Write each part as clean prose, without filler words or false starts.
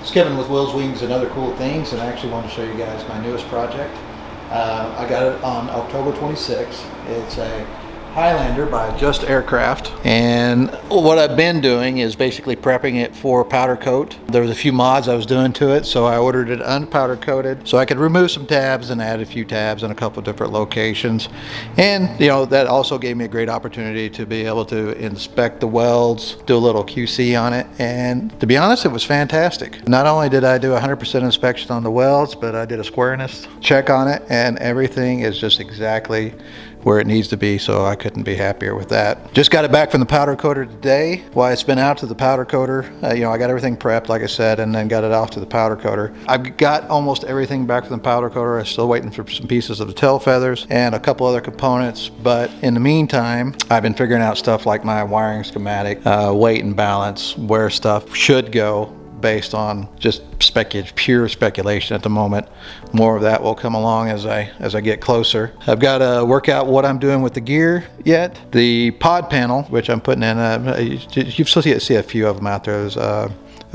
Skipping with wheels, wings, and other cool things, and I actually want to show you guys my newest project. I got it on October 26th. It's a Highlander by Just Aircraft, and what I've been doing is basically prepping it for powder coat. There was a few mods I was doing to it, so I ordered it unpowder coated so I could remove some tabs and add a few tabs in a couple of different locations. And you know, that also gave me a great opportunity to be able to inspect the welds, do a little QC on it, and to be honest, it was fantastic. Not only did I do 100% inspection on the welds, but I did a squareness check on it, and everything is just exactly where it needs to be, so I couldn't be happier with that. Just got it back from the powder coater today. While it's been out to the powder coater, you know, I got everything prepped, like I said, and then got it off to the powder coater. I've got almost everything back from the powder coater. I'm still waiting for some pieces of the tail feathers and a couple other components, but in the meantime, I've been figuring out stuff like my wiring schematic, weight and balance, where stuff should go, based on just pure speculation at the moment. More of that will come along as I get closer. I've got to work out what I'm doing with the gear yet. The pod panel, which I'm putting in, you still see a few of them out there. There's a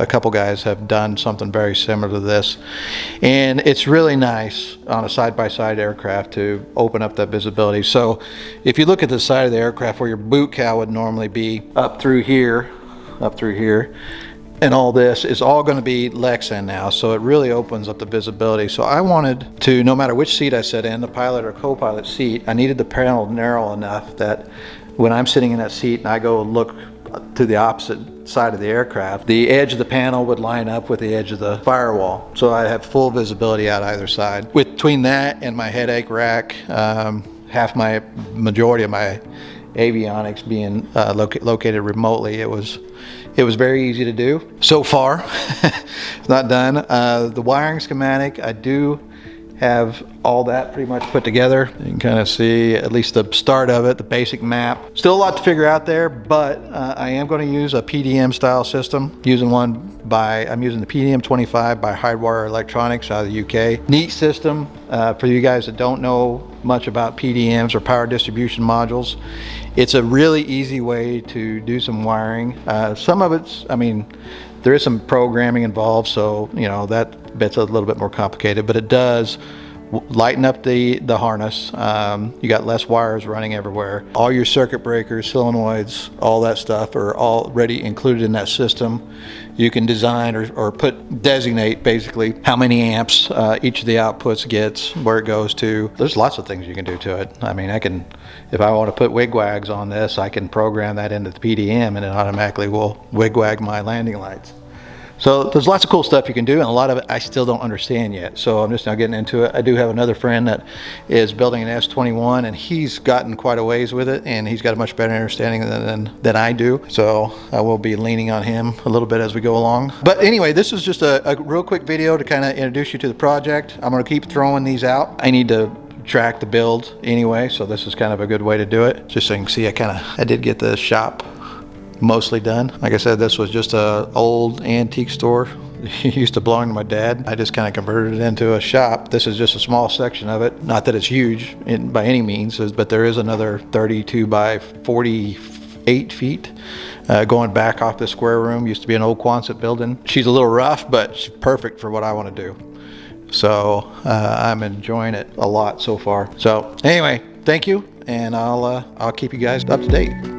couple guys have done something very similar to this, and it's really nice on a side-by-side aircraft to open up that visibility. So if you look at the side of the aircraft where your boot cowl would normally be up through here, and all this is all going to be Lexan now, so it really opens up the visibility. So I wanted to, no matter which seat I sit in, the pilot or co-pilot seat, I needed the panel narrow enough that when I'm sitting in that seat and I go look to the opposite side of the aircraft, the edge of the panel would line up with the edge of the firewall, so I have full visibility out either side. Between that and my headache rack, majority of my avionics being located remotely, it was very easy to do. So far, it's not done. The wiring schematic, I do have all that pretty much put together. You can kind of see at least the start of it, the basic map. Still a lot to figure out there, but I am going to use a PDM style system. I'm using the PDM 25 by Highlander Electronics out of the UK. Neat system. For you guys that don't know much about PDMs or power distribution modules, it's a really easy way to do some wiring. Some of it's, there is some programming involved, so you know that bit's a little bit more complicated, but it does lighten up the harness. You got less wires running everywhere. All your circuit breakers, solenoids, all that stuff are already included in that system. You can design or designate basically how many amps each of the outputs gets, where it goes to. There's lots of things you can do to it. If I want to put wigwags on this, I can program that into the PDM and it automatically will wigwag my landing lights. So there's lots of cool stuff you can do, and a lot of it I still don't understand yet. So I'm just now getting into it. I do have another friend that is building an S21, and he's gotten quite a ways with it, and he's got a much better understanding than I do. So I will be leaning on him a little bit as we go along. But anyway, this is just a real quick video to kind of introduce you to the project. I'm going to keep throwing these out. I need to track the build anyway, so this is kind of a good way to do it. Just so you can see, I did get the shop mostly done. Like I said, this was just a old antique store. It used to belong to my dad. I just kind of converted it into a shop. This is just a small section of it. Not that it's huge by any means, but there is another 32 by 48 feet going back off the square room. Used to be an old Quonset building. She's a little rough, but she's perfect for what I want to do. So I'm enjoying it a lot so far. So anyway, thank you, and I'll keep you guys up to date.